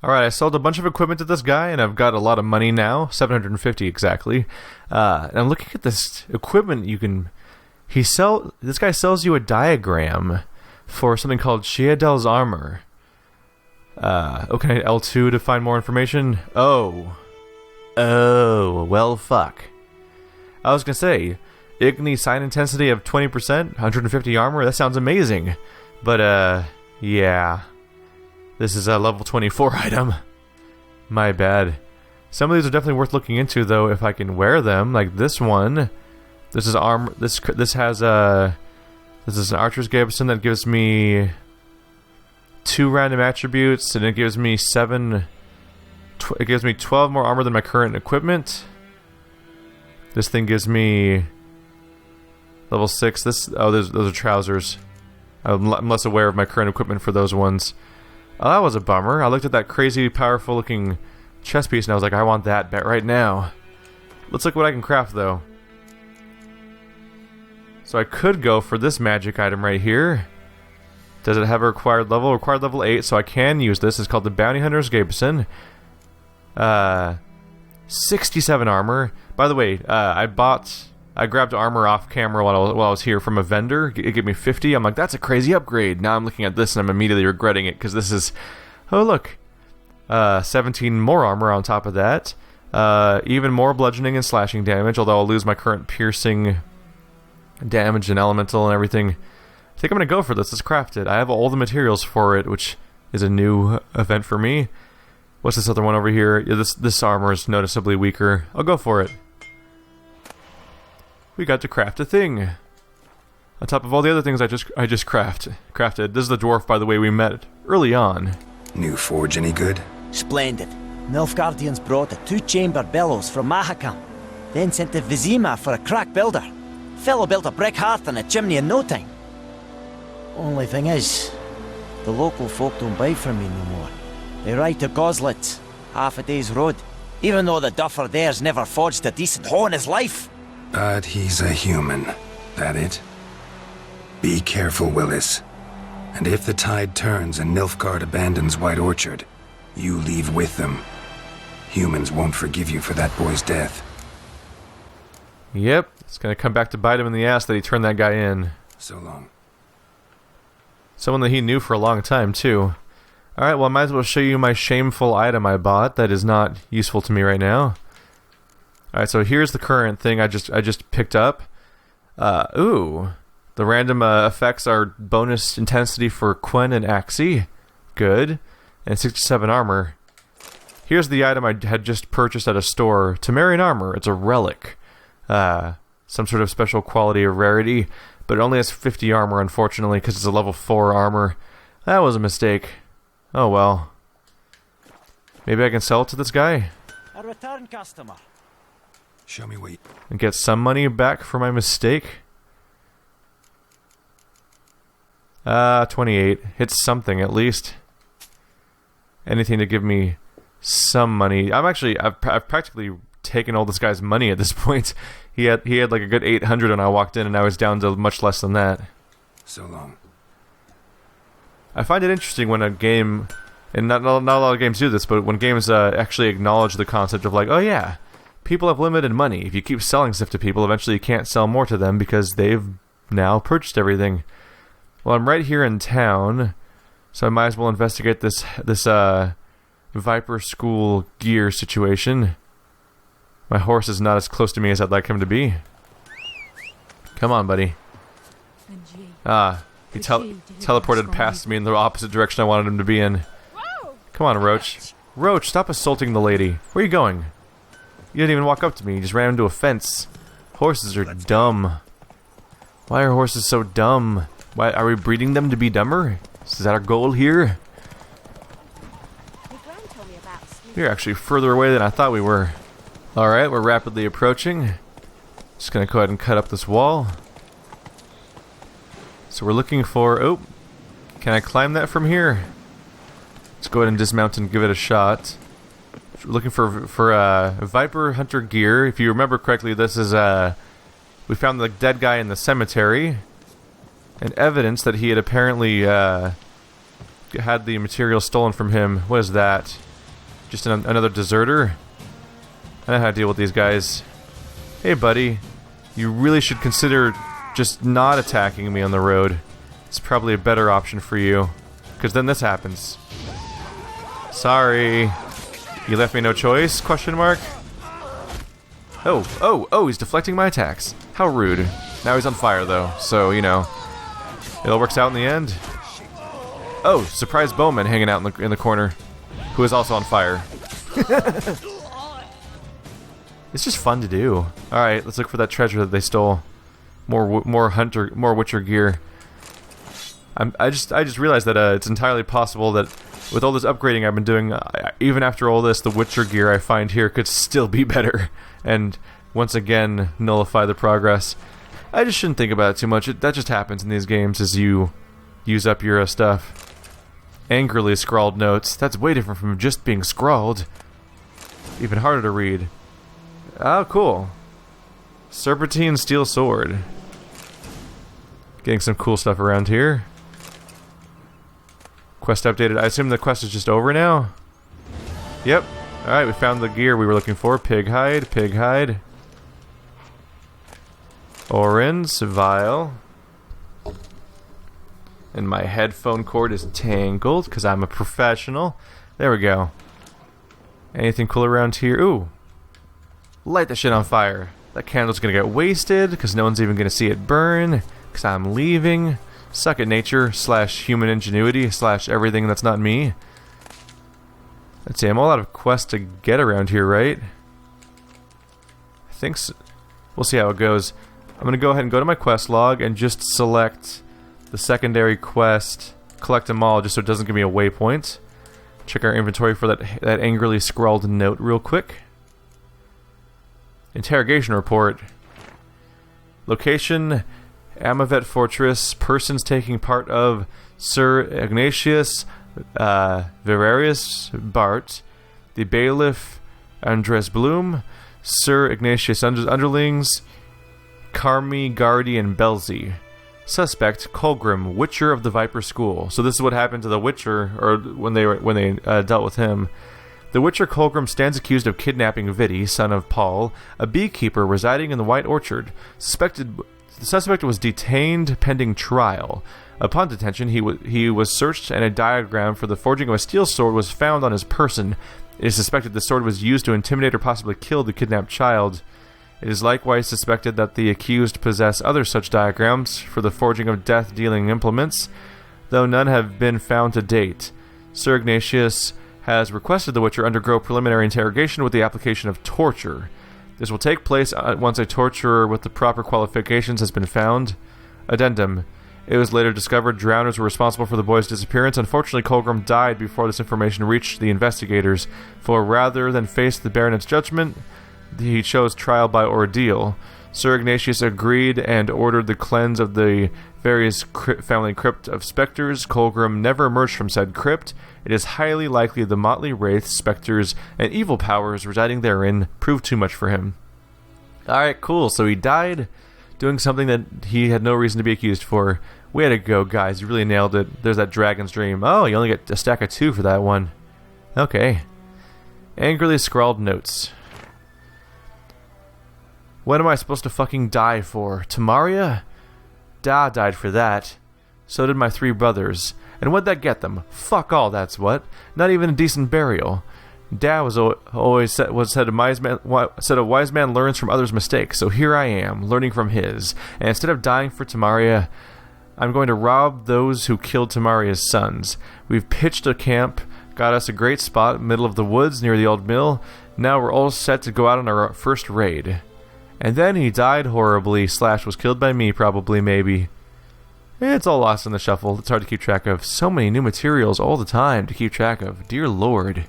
Alright, I sold a bunch of equipment to this guy, and I've got a lot of money now. 750 exactly. And I'm looking at this equipment you can... This guy sells you a diagram for something called Sheadel's armor. Okay, L2 to find more information. Oh, well fuck. I was gonna say, Igni sign intensity of 20%, 150 armor, that sounds amazing. But, yeah. This is a level 24 item. My bad. Some of these are definitely worth looking into, though, if I can wear them. Like this one. This is armor. This has a... This is an archer's garrison that gives me 2 random attributes, and it gives me 12 more armor than my current equipment. This thing gives me level 6. Those are trousers. I'm less aware of my current equipment for those ones. Oh, that was a bummer. I looked at that crazy, powerful-looking chest piece, and I was like, I want that bet right now. Let's look what I can craft, though. So I could go for this magic item right here. Does it have a required level? Required level 8, so I can use this. It's called the Bounty Hunter's Gabeson. 67 armor. By the way, I grabbed armor off camera while I was here from a vendor. It gave me 50. I'm like, that's a crazy upgrade. Now I'm looking at this and I'm immediately regretting it because this is... Oh, look. 17 more armor on top of that. Even more bludgeoning and slashing damage, although I'll lose my current piercing damage and elemental and everything. I think I'm going to go for this. Let's craft it. I have all the materials for it, which is a new event for me. What's this other one over here? Yeah, this armor is noticeably weaker. I'll go for it. We got to craft a thing. On top of all the other things I just crafted. This is the dwarf, by the way, we met early on. New forge any good? Splendid. Nilfgaardians brought a 2-chamber bellows from Mahakam, then sent to Vizima for a crack builder. Fellow built a brick hearth and a chimney in no time. Only thing is, the local folk don't buy from me no more. They ride to Goslitz, half a day's road, even though the duffer there's never forged a decent hoe in his life. But he's a human. That it? Be careful, Willis. And if the tide turns and Nilfgaard abandons White Orchard, you leave with them. Humans won't forgive you for that boy's death. Yep, it's gonna come back to bite him in the ass that he turned that guy in. So long. Someone that he knew for a long time, too. Alright, well, I might as well show you my shameful item I bought that is not useful to me right now. Alright, so here's the current thing I just picked up. Ooh. The random effects are bonus intensity for Quen and Axie. Good. And 67 armor. Here's the item I had just purchased at a store. Temerian armor. It's a relic. Some sort of special quality or rarity. But it only has 50 armor, unfortunately, because it's a level 4 armor. That was a mistake. Oh well. Maybe I can sell it to this guy? A return customer. Show me what. And get some money back for my mistake? 28. Hits something at least. Anything to give me some money. I've practically taken all this guy's money at this point. He had like a good 800 when I walked in, and I was down to much less than that. So long. I find it interesting when a game, and not a lot of games do this, but when games actually acknowledge the concept of like, oh yeah, people have limited money. If you keep selling stuff to people, eventually you can't sell more to them because they've now purchased everything. Well, I'm right here in town, so I might as well investigate this Viper School gear situation. My horse is not as close to me as I'd like him to be. Come on, buddy. He teleported past me in the opposite direction I wanted him to be in. Come on, Roach. Roach, stop assaulting the lady. Where are you going? You didn't even walk up to me. You just ran into a fence. Horses are dumb. Why are horses so dumb? Why are we breeding them to be dumber? Is that our goal here? We're actually further away than I thought we were. Alright, we're rapidly approaching. Just gonna go ahead and cut up this wall. So we're looking for... Oh, can I climb that from here? Let's go ahead and dismount and give it a shot. We're looking for Viper Hunter gear. If you remember correctly, this is... we found the dead guy in the cemetery. And evidence that he had apparently had the material stolen from him. What is that? Just another deserter? I know how to deal with these guys. Hey, buddy. You really should consider just not attacking me on the road. It's probably a better option for you. Because then this happens. Sorry. You left me no choice? Question mark? Oh, he's deflecting my attacks. How rude. Now he's on fire, though. So, you know, it all works out in the end. Oh, surprise bowman hanging out in the corner. Who is also on fire. It's just fun to do. Alright, let's look for that treasure that they stole. More Witcher gear. I just realized that it's entirely possible that with all this upgrading I've been doing, even after all this, the Witcher gear I find here could still be better. And once again, nullify the progress. I just shouldn't think about it too much. That just happens in these games as you use up your stuff. Angrily scrawled notes. That's way different from just being scrawled. Even harder to read. Oh, cool. Serpentine steel sword. Getting some cool stuff around here. Quest updated. I assume the quest is just over now? Yep. Alright, we found the gear we were looking for. Pig hide, pig hide. Orange, vial. And my headphone cord is tangled because I'm a professional. There we go. Anything cool around here? Ooh. Light that shit on fire. That candle's gonna get wasted because no one's even gonna see it burn because I'm leaving. Suck at nature / human ingenuity / everything that's not me. Let's see, I'm all out of quests to get around here, right? I think so. We'll see how it goes. I'm gonna go ahead and go to my quest log and just select the secondary quest, collect them all just so it doesn't give me a waypoint. Check our inventory for that angrily scrawled note real quick. Interrogation report. Location, Amavet Fortress. Persons taking part of Sir Ignatius Verarius Bart, the bailiff Andres Bloom, Sir Ignatius underlings, Carmi, Gardy, and Belzy. Suspect Colgrim, Witcher of the Viper School. So this is what happened to the Witcher, or when they dealt with him. The Witcher Colgrim stands accused of kidnapping Vidi, son of Paul, a beekeeper residing in the White Orchard. The suspect was detained pending trial. Upon detention, he was searched, and a diagram for the forging of a steel sword was found on his person. It is suspected the sword was used to intimidate or possibly kill the kidnapped child. It is likewise suspected that the accused possess other such diagrams for the forging of death-dealing implements, though none have been found to date. Sir Ignatius has requested the Witcher undergo preliminary interrogation with the application of torture. This will take place once a torturer with the proper qualifications has been found. Addendum. It was later discovered drowners were responsible for the boy's disappearance. Unfortunately, Colgrim died before this information reached the investigators, for rather than face the baronet's judgment, he chose trial by ordeal. Sir Ignatius agreed and ordered the cleanse of the various family crypt of specters. Colgrim never emerged from said crypt. It is highly likely the motley wraiths, specters, and evil powers residing therein proved too much for him. Alright, cool. So he died doing something that he had no reason to be accused for. Way to go, guys. You really nailed it. There's that dragon's dream. Oh, you only get a stack of 2 for that one. Okay. Angrily scrawled notes. What am I supposed to fucking die for? Tamaria? Da died for that. So did my 3 brothers. And what'd that get them? Fuck all, that's what. Not even a decent burial. Da was always said a wise man learns from others' mistakes. So here I am, learning from his. And instead of dying for Tamaria, I'm going to rob those who killed Tamaria's sons. We've pitched a camp, got us a great spot, middle of the woods near the old mill. Now we're all set to go out on our first raid. And then he died horribly, / was killed by me, probably, maybe. It's all lost in the shuffle. It's hard to keep track of. So many new materials all the time to keep track of. Dear Lord.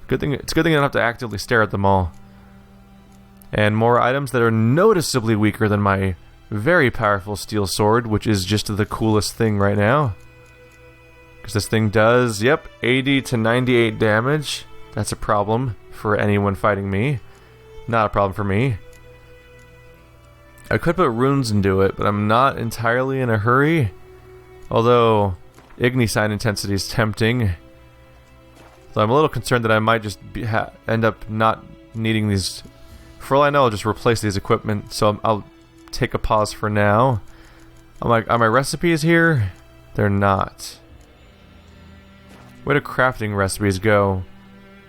It's a good thing I don't have to actively stare at them all. And more items that are noticeably weaker than my very powerful steel sword, which is just the coolest thing right now. Because this thing does, 80 to 98 damage. That's a problem for anyone fighting me. Not a problem for me. I could put runes into it, but I'm not entirely in a hurry. Although, Ignisign intensity is tempting. So I'm a little concerned that I might just end up not needing these. For all I know, I'll just replace these equipment. So I'll take a pause for now. I'm like, are my recipes here? They're not. Where do crafting recipes go?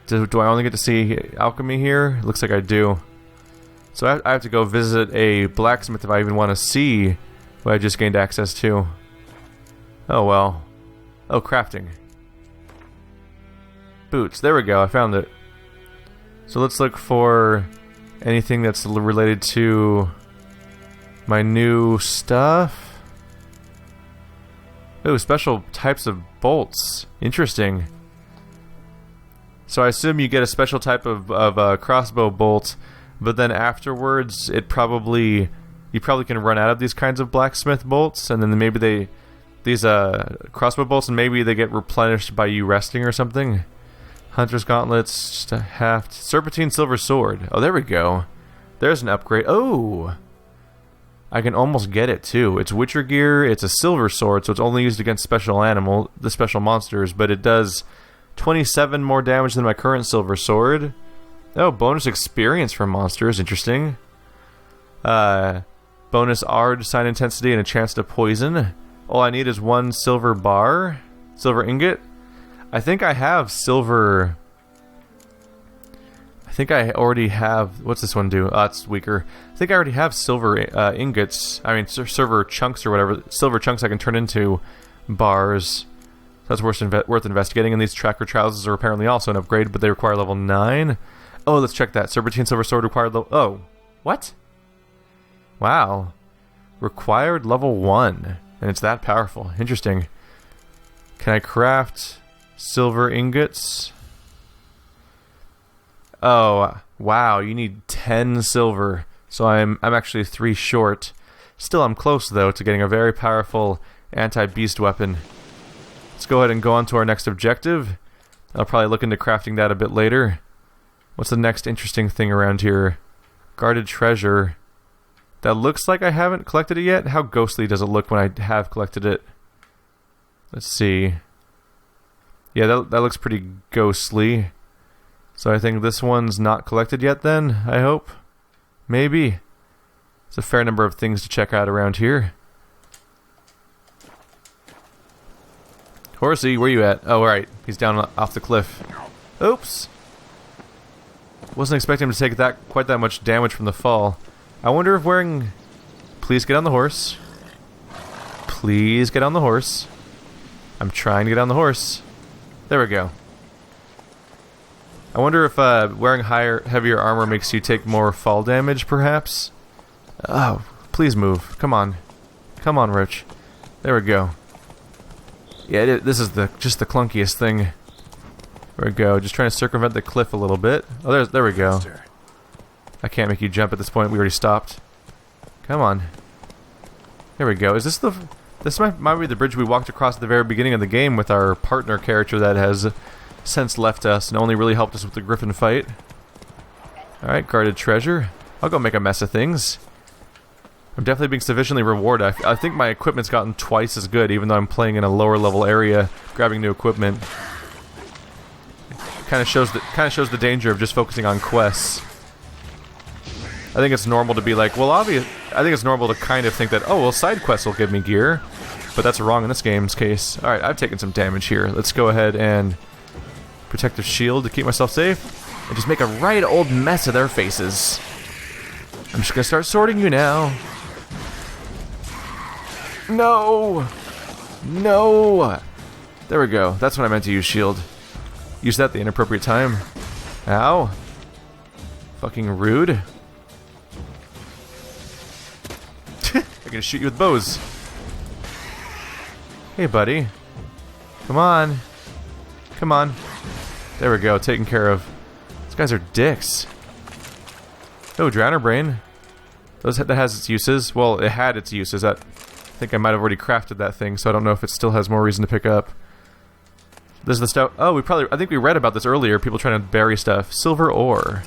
Do I only get to see alchemy here? Looks like I do. So I have to go visit a blacksmith if I even want to see what I just gained access to. Oh well. Oh, crafting. Boots. There we go. I found it. So let's look for anything that's related to my new stuff. Oh, special types of bolts. Interesting. So I assume you get a special type of crossbow bolt, but then afterwards you probably can run out of these kinds of blacksmith bolts, and then maybe these crossbow bolts, and maybe they get replenished by you resting or something. Hunter's gauntlets, just a haft, serpentine silver sword. Oh, there we go. There's an upgrade. Oh, I can almost get it too. It's Witcher gear. It's a silver sword, so it's only used against special monsters, but it does 27 more damage than my current silver sword. Oh, bonus experience for monsters. Interesting. Bonus Ard sign intensity and a chance to poison. All I need is 1 silver bar. Silver ingot. I think I have silver. I think I already have. What's this one do? It's weaker. I think I already have silver ingots. I mean, silver chunks or whatever. Silver chunks I can turn into bars. That's worth investigating. And these tracker trousers are apparently also an upgrade, but they require level 9. Oh, let's check that. Serpentine silver sword required level. Oh, what? Wow. Required level 1, and it's that powerful. Interesting. Can I craft silver ingots? Oh, wow. You need 10 silver, so I'm actually 3 short. Still, I'm close though to getting a very powerful anti-beast weapon. Let's go ahead and go on to our next objective. I'll probably look into crafting that a bit later. What's the next interesting thing around here? Guarded treasure. That looks like I haven't collected it yet. How ghostly does it look when I have collected it? Let's see. Yeah, that looks pretty ghostly. So I think this one's not collected yet then, I hope. Maybe. It's a fair number of things to check out around here. Horsey, where you at? Oh, right. He's down off the cliff. Oops. Wasn't expecting him to take quite that much damage from the fall. I wonder if wearing... Please get on the horse. Please get on the horse. I'm trying to get on the horse. There we go. I wonder if wearing heavier armor makes you take more fall damage, perhaps? Oh, please move. Come on. Come on, Roach. There we go. Yeah, this is just the clunkiest thing. There we go. Just trying to circumvent the cliff a little bit. Oh, there we go. I can't make you jump at this point. We already stopped. Come on. There we go. Is this the... This might be the bridge we walked across at the very beginning of the game with our partner character that has since left us and only really helped us with the griffin fight. Alright, guarded treasure. I'll go make a mess of things. I'm definitely being sufficiently rewarded. I think my equipment's gotten twice as good, even though I'm playing in a lower level area, grabbing new equipment. Kind of shows the danger of just focusing on quests. I think it's normal to be like, well, I think it's normal to kind of think that, oh, well, side quests will give me gear, but that's wrong in this game's case. All right, I've taken some damage here. Let's go ahead and protective shield to keep myself safe, and just make a right old mess of their faces. I'm just gonna start sorting you now. No! No! There we go. That's when I meant to use shield. Use that at the inappropriate time. Ow. Fucking rude. I'm gonna shoot you with bows. Hey, buddy. Come on. Come on. There we go. Taken care of. These guys are dicks. Oh, Drowner Brain. That has its uses. Well, it had its uses. I think I might have already crafted that thing, so I don't know if it still has more reason to pick up. This is the stuff. Oh, I think we read about this earlier. People trying to bury stuff. Silver ore.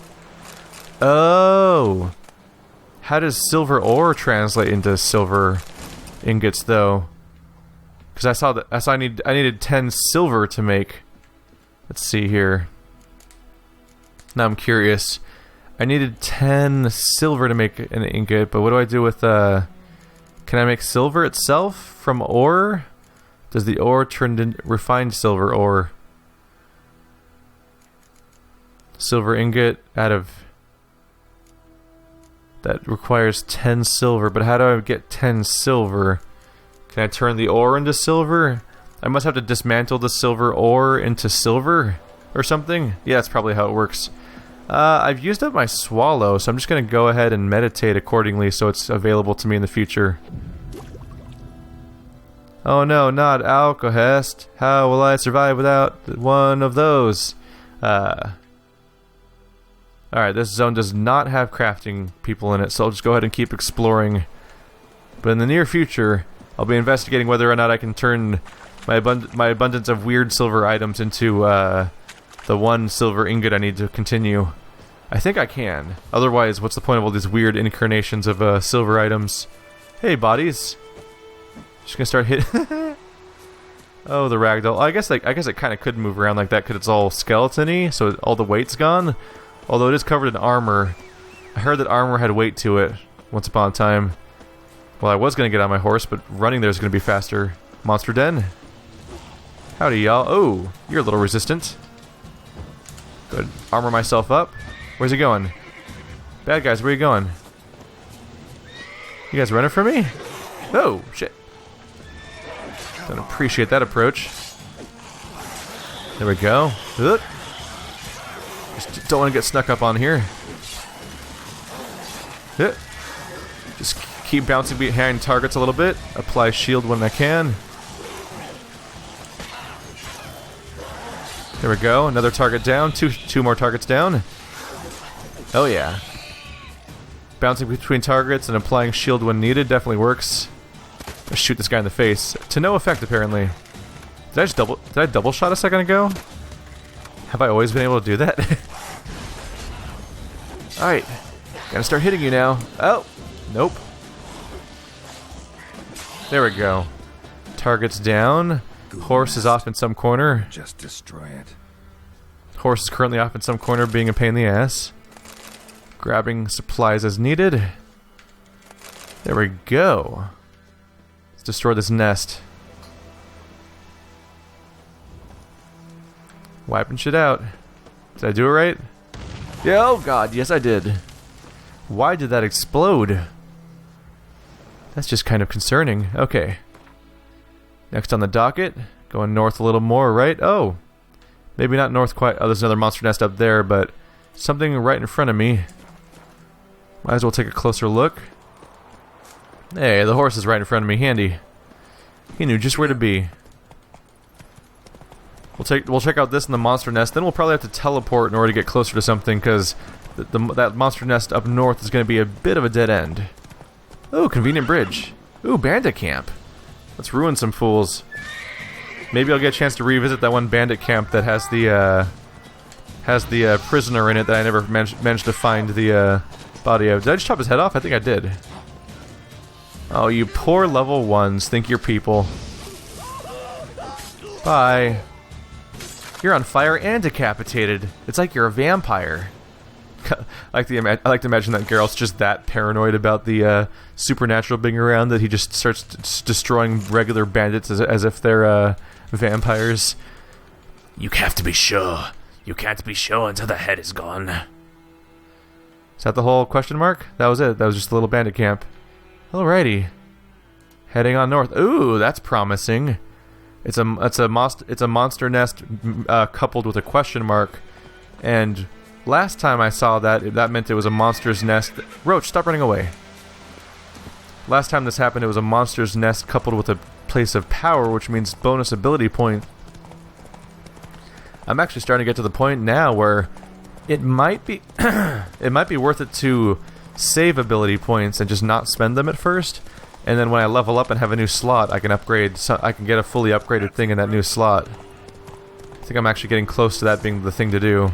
Oh. How does silver ore translate into silver ingots, though? Because I saw that I needed 10 silver to make Let's see here. Now I'm curious. I needed 10 silver to make an ingot, but what do I do with, can I make silver itself from ore? Does the ore turn into refined silver ore? Silver ingot out of... That requires 10 silver, but how do I get 10 silver? Can I turn the ore into silver? I must have to dismantle the silver ore into silver or something? Yeah, that's probably how it works. I've used up my swallow, so I'm just going to go ahead and meditate accordingly so it's available to me in the future. Oh no, not Alcohest. How will I survive without one of those? Alright, this zone does not have crafting people in it, so I'll just go ahead and keep exploring. But in the near future, I'll be investigating whether or not I can turn my abundance of weird silver items into the one silver ingot I need to continue. I think I can. Otherwise, what's the point of all these weird incarnations of silver items? Hey, bodies. Just gonna start hitting. Oh, the ragdoll. I guess it kind of could move around like that because it's all skeleton-y, so all the weight's gone. Although it is covered in armor. I heard that armor had weight to it once upon a time. Well, I was gonna get on my horse, but running there is gonna be faster. Monster den. Howdy, y'all. Oh, you're a little resistant. Good. Armor myself up. Where's he going? Bad guys, where are you going? You guys running from me? Oh, shit. Don't appreciate that approach. There we go. Ugh. Just don't want to get snuck up on here. Ugh. Just keep bouncing behind targets a little bit. Apply shield when I can. There we go. Another target down. Two more targets down. Oh yeah. Bouncing between targets and applying shield when needed definitely works. Let's shoot this guy in the face. To no effect, apparently. Did I double shot a second ago? Have I always been able to do that? Alright. Gotta start hitting you now. Oh! Nope. There we go. Target's down. Horse is off in some corner. Just destroy it. Horse is currently off in some corner being a pain in the ass. Grabbing supplies as needed. There we go. Let's destroy this nest. Wiping shit out. Did I do it right? Yeah, oh god, yes I did. Why did that explode? That's just kind of concerning. Okay. Next on the docket, going north a little more, right? Oh, maybe not north quite. Oh, there's another monster nest up there, but something right in front of me. Might as well take a closer look. Hey, the horse is right in front of me. Handy. He knew just where to be. We'll check out this in the monster nest. Then we'll probably have to teleport in order to get closer to something, because that monster nest up north is going to be a bit of a dead end. Oh, convenient bridge. Ooh, bandit camp. Let's ruin some fools. Maybe I'll get a chance to revisit that one bandit camp that has the prisoner in it that I never managed to find the body of. Did I just chop his head off? I think I did. Oh, you poor level 1s. Think you're people. Bye. You're on fire and decapitated. It's like you're a vampire. I like to imagine that Geralt's just that paranoid about the supernatural being around that he just starts destroying regular bandits as if they're vampires. You have to be sure. You can't be sure until the head is gone. Is that the whole question mark? That was it. That was just a little bandit camp. Alrighty. Heading on north. Ooh, that's promising. It's a monster nest coupled with a question mark, and last time I saw that, that meant it was a monster's nest. Roach, stop running away. Last time this happened, it was a monster's nest coupled with a place of power, which means bonus ability point. I'm actually starting to get to the point now where it might be it might be worth it to save ability points and just not spend them at first, and then when I level up and have a new slot, I can upgrade. So I can get a fully upgraded thing in that new slot. I think I'm actually getting close to that being the thing to do.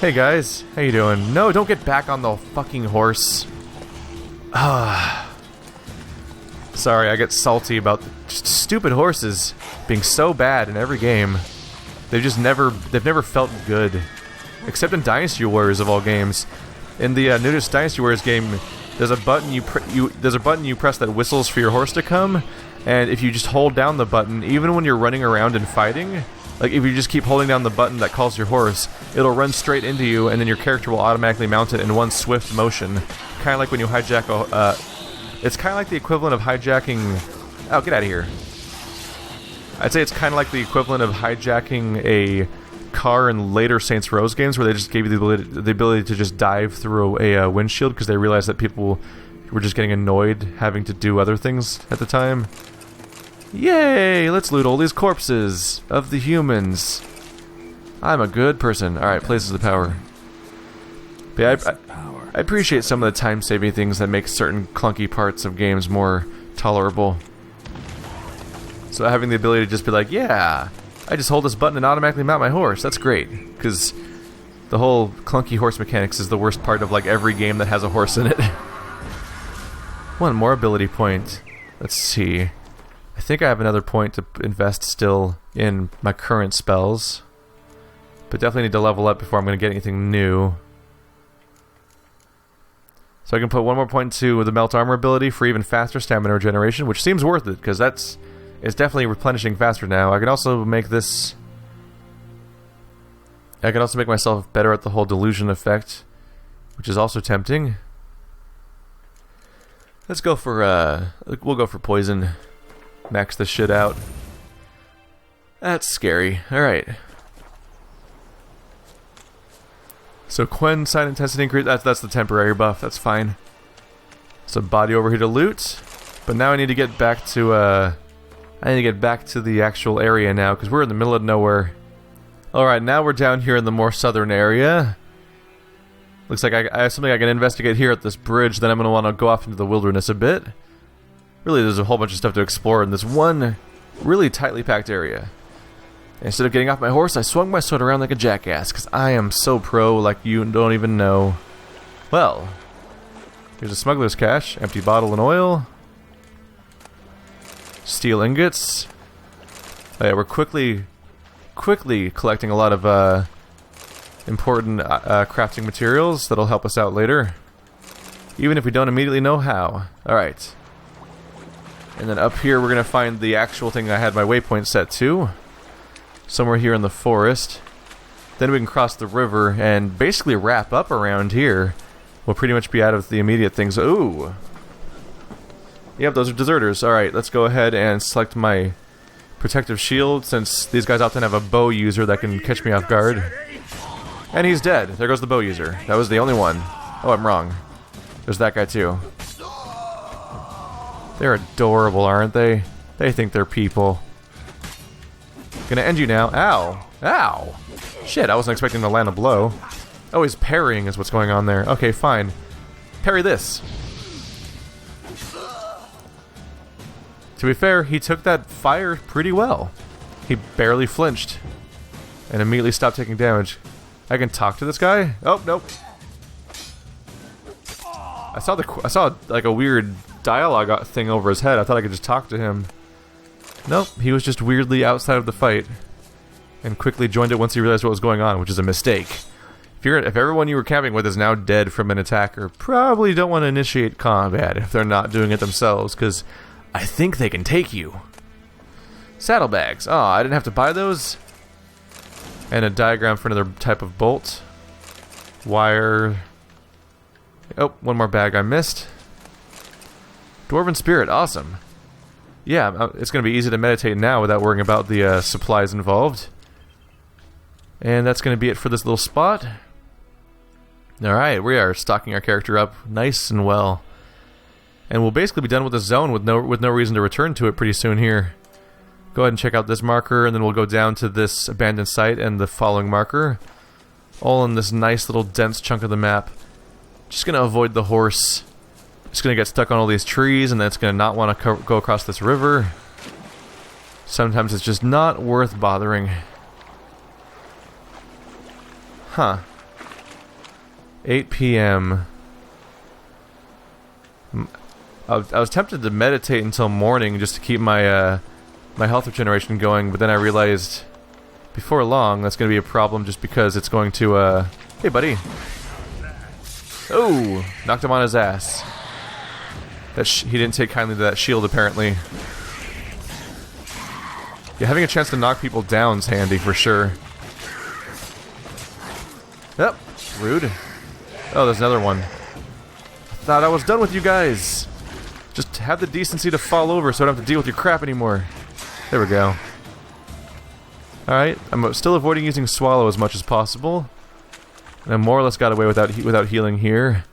Hey guys, how you doing? No, don't get back on the fucking horse. Ah. Sorry, I get salty about just stupid horses being so bad in every game. they've never felt good, except in Dynasty Warriors of all games. In the newest Dynasty Warriors game, there's a button you press that whistles for your horse to come, and if you just hold down the button, even when you're running around and fighting, like if you just keep holding down the button that calls your horse, it'll run straight into you, and then your character will automatically mount it in one swift motion, kind of like when you hijack it's kind of like the equivalent of hijacking. Oh, get out of here! I'd say it's kind of like the equivalent of hijacking a car in later Saints Row games, where they just gave you the ability to just dive through a windshield because they realized that people were just getting annoyed having to do other things at the time. Yay! Let's loot all these corpses of the humans. I'm a good person. Alright, places of power. But yeah, I appreciate some of the time-saving things that make certain clunky parts of games more tolerable. So having the ability to just be like, yeah, I just hold this button and automatically mount my horse. That's great, because the whole clunky horse mechanics is the worst part of like every game that has a horse in it. One more ability point. Let's see. I think I have another point to invest still in my current spells, but definitely need to level up before I'm going to get anything new. So I can put one more point to the melt armor ability for even faster stamina regeneration, which seems worth it, because it's definitely replenishing faster now. I can also make this... I can also make myself better at the whole delusion effect, which is also tempting. Let's go for, we'll go for poison. Max this shit out. That's scary. Alright. So Quen side intensity increase, that's the temporary buff, that's fine. So body over here to loot. But now I need to get back to, the actual area now, because we're in the middle of nowhere. Alright, now we're down here in the more southern area. Looks like I have something I can investigate here at this bridge, then I'm going to want to go off into the wilderness a bit. Really, there's a whole bunch of stuff to explore in this one really tightly packed area. Instead of getting off my horse, I swung my sword around like a jackass, because I am so pro like you don't even know. Well, here's a smuggler's cache, empty bottle and oil. Steel ingots. Oh yeah, we're quickly collecting a lot of important crafting materials that'll help us out later, even if we don't immediately know how. Alright. And then up here we're going to find the actual thing I had my waypoint set to. Somewhere here in the forest. Then we can cross the river and basically wrap up around here. We'll pretty much be out of the immediate things. Ooh! Yep, those are deserters. Alright, let's go ahead and select my protective shield, since these guys often have a bow user that can catch me off guard. And he's dead. There goes the bow user. That was the only one. Oh, I'm wrong. There's that guy too. They're adorable, aren't they? They think they're people. Gonna end you now. Ow! Ow! Shit, I wasn't expecting to land a blow. Oh, he's parrying is what's going on there. Okay, fine. Parry this. To be fair, he took that fire pretty well. He barely flinched. And immediately stopped taking damage. I can talk to this guy? Oh, nope. I saw like a weird dialogue thing over his head. I thought I could just talk to him. Nope, he was just weirdly outside of the fight. And quickly joined it once he realized what was going on, which is a mistake. If everyone you were camping with is now dead from an attacker, probably don't want to initiate combat if they're not doing it themselves, because I think they can take you. Saddlebags. Oh, I didn't have to buy those. And a diagram for another type of bolt. Wire. Oh, one more bag I missed. Dwarven Spirit. Awesome. Yeah, it's going to be easy to meditate now without worrying about the supplies involved. And that's going to be it for this little spot. Alright, we are stocking our character up nice and well. And we'll basically be done with the zone with no reason to return to it pretty soon here. Go ahead and check out this marker, and then we'll go down to this abandoned site and the following marker. All in this nice little dense chunk of the map. Just going to avoid the horse. Just going to get stuck on all these trees, and then it's going to not want to go across this river. Sometimes it's just not worth bothering. Huh. 8 p.m. I was tempted to meditate until morning just to keep my my health regeneration going, but then I realized before long, that's going to be a problem just because it's going to, Hey, buddy. Oh! Knocked him on his ass. He didn't take kindly to that shield, apparently. Yeah, having a chance to knock people down's handy for sure. Yep. Rude. Oh, there's another one. I thought I was done with you guys. Just have the decency to fall over so I don't have to deal with your crap anymore. There we go. Alright, I'm still avoiding using swallow as much as possible. And I more or less got away without healing here.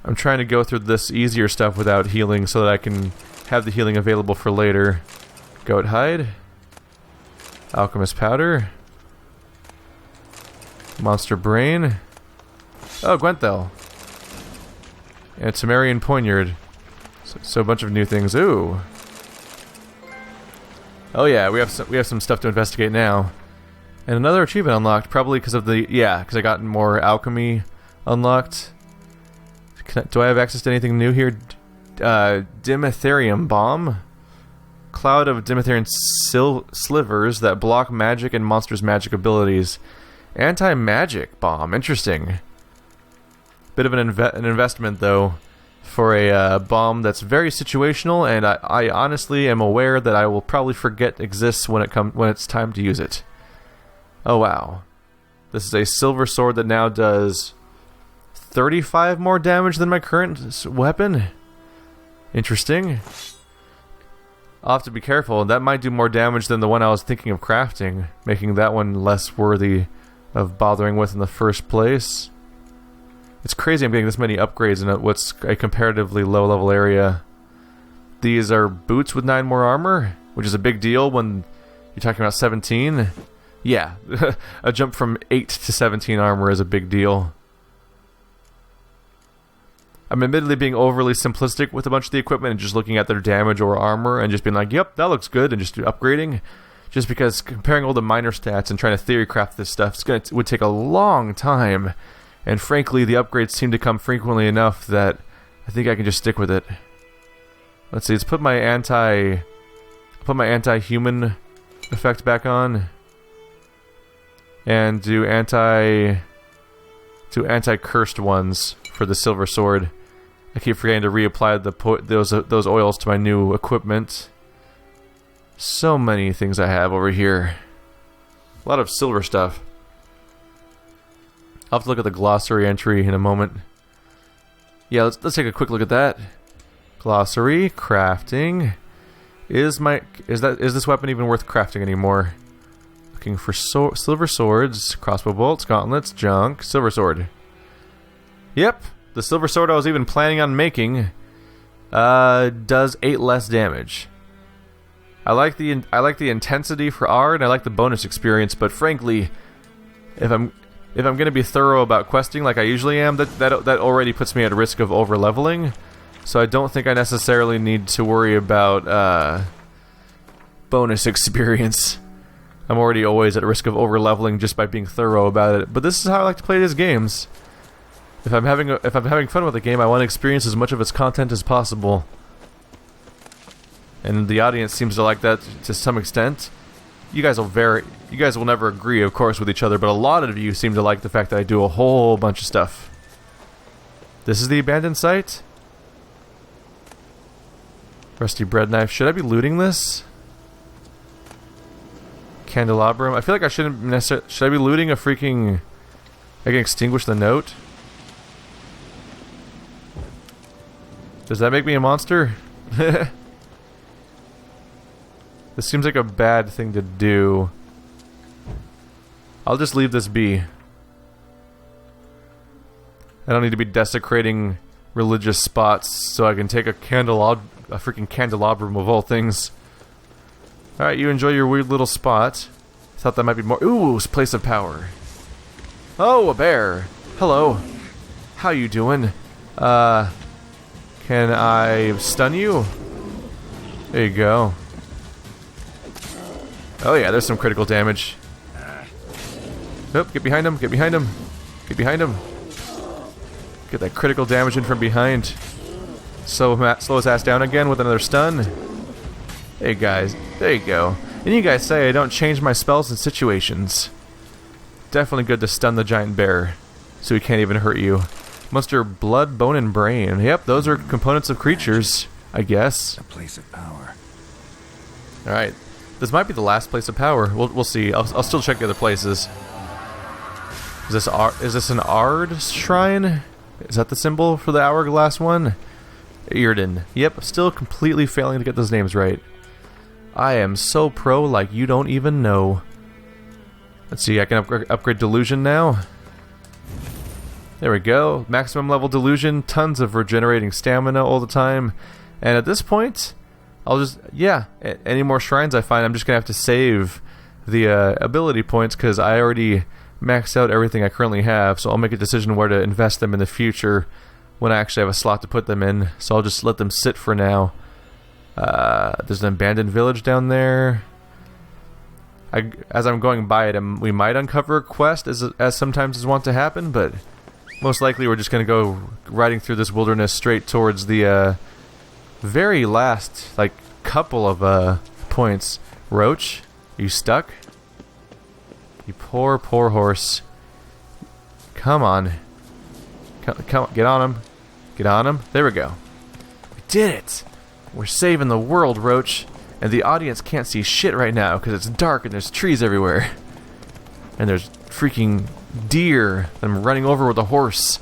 I'm trying to go through this easier stuff without healing so that I can have the healing available for later. Goat hide. Alchemist powder. Monster brain. Oh, Gwenthel. And Temerian Poignard. So a bunch of new things. Ooh. Oh yeah, we have some stuff to investigate now. And another achievement unlocked, probably because of because I got more alchemy unlocked. Do I have access to anything new here? Dimetherium bomb. Cloud of Dimetherian slivers that block magic and monsters' magic abilities. Anti-magic bomb. Interesting. Bit of an investment, though, for a bomb that's very situational, and I honestly am aware that I will probably forget exists when it's time to use it. Oh wow. This is a silver sword that now does 35 more damage than my current weapon. Interesting. I'll have to be careful. That might do more damage than the one I was thinking of crafting, making that one less worthy of bothering with in the first place. It's crazy I'm getting this many upgrades in what's a comparatively low-level area. These are boots with 9 more armor, which is a big deal when you're talking about 17. Yeah, a jump from 8 to 17 armor is a big deal. I'm admittedly being overly simplistic with a bunch of the equipment and just looking at their damage or armor and just being like, yep, that looks good, and just upgrading. Just because comparing all the minor stats and trying to theory craft this stuff would take a long time. And frankly, the upgrades seem to come frequently enough that I think I can just stick with it. Let's see, let's put my anti-human effect back on. And do anti-cursed ones for the silver sword. I keep forgetting to reapply those oils to my new equipment. So many things I have over here. A lot of silver stuff. I'll have to look at the glossary entry in a moment. Yeah, let's take a quick look at that. Glossary, crafting. Is this weapon even worth crafting anymore? Looking for silver swords, crossbow bolts, gauntlets, junk, silver sword. Yep, the silver sword I was even planning on making does 8 less damage. I like the intensity for R, and I like the bonus experience, but frankly, if I'm gonna be thorough about questing like I usually am, that already puts me at risk of over leveling. So I don't think I necessarily need to worry about bonus experience. I'm already always at risk of over leveling just by being thorough about it. But this is how I like to play these games. If I'm having fun with a game, I want to experience as much of its content as possible. And the audience seems to like that to some extent. You guys will never agree, of course, with each other, but a lot of you seem to like the fact that I do a whole bunch of stuff. This is the abandoned site? Rusty bread knife. Should I be looting this? Candelabrum. I feel like I shouldn't necessarily... Should I be looting a freaking... I can extinguish the note? Does that make me a monster? This seems like a bad thing to do. I'll just leave this be. I don't need to be desecrating religious spots so I can take a freaking candelabrum of all things. Alright, you enjoy your weird little spot. Thought that might be more... Ooh, place of power. Oh, a bear. Hello. How you doing? Can I stun you? There you go. Oh yeah, there's some critical damage. Nope, get behind him, get behind him. Get behind him. Get that critical damage in from behind. Slow his ass down again with another stun. Hey guys, there you go. And you guys say I don't change my spells in situations. Definitely good to stun the giant bear, so he can't even hurt you. Muster blood, bone, and brain. Yep, those are components of creatures, I guess. A place of power. Alright. This might be the last place of power. We'll see. I'll still check the other places. Is this an Ard shrine? Is that the symbol for the hourglass one? Reardon. Yep, still completely failing to get those names right. I am so pro like you don't even know. Let's see, I can upgrade Delusion now. There we go. Maximum level Delusion, tons of regenerating stamina all the time. And at this point, I'll just, any more shrines I find, I'm just going to have to save the ability points because I already maxed out everything I currently have. So I'll make a decision where to invest them in the future when I actually have a slot to put them in. So I'll just let them sit for now. There's an abandoned village down there. As I'm going by it, we might uncover a quest, as sometimes is wont to happen, but most likely we're just going to go riding through this wilderness straight towards the very last, couple of points. Roach, are you stuck? You poor, poor horse. Come on. Come on, get on him. Get on him. There we go. We did it! We're saving the world, Roach. And the audience can't see shit right now because it's dark and there's trees everywhere. And there's freaking deer that I'm running over with a horse.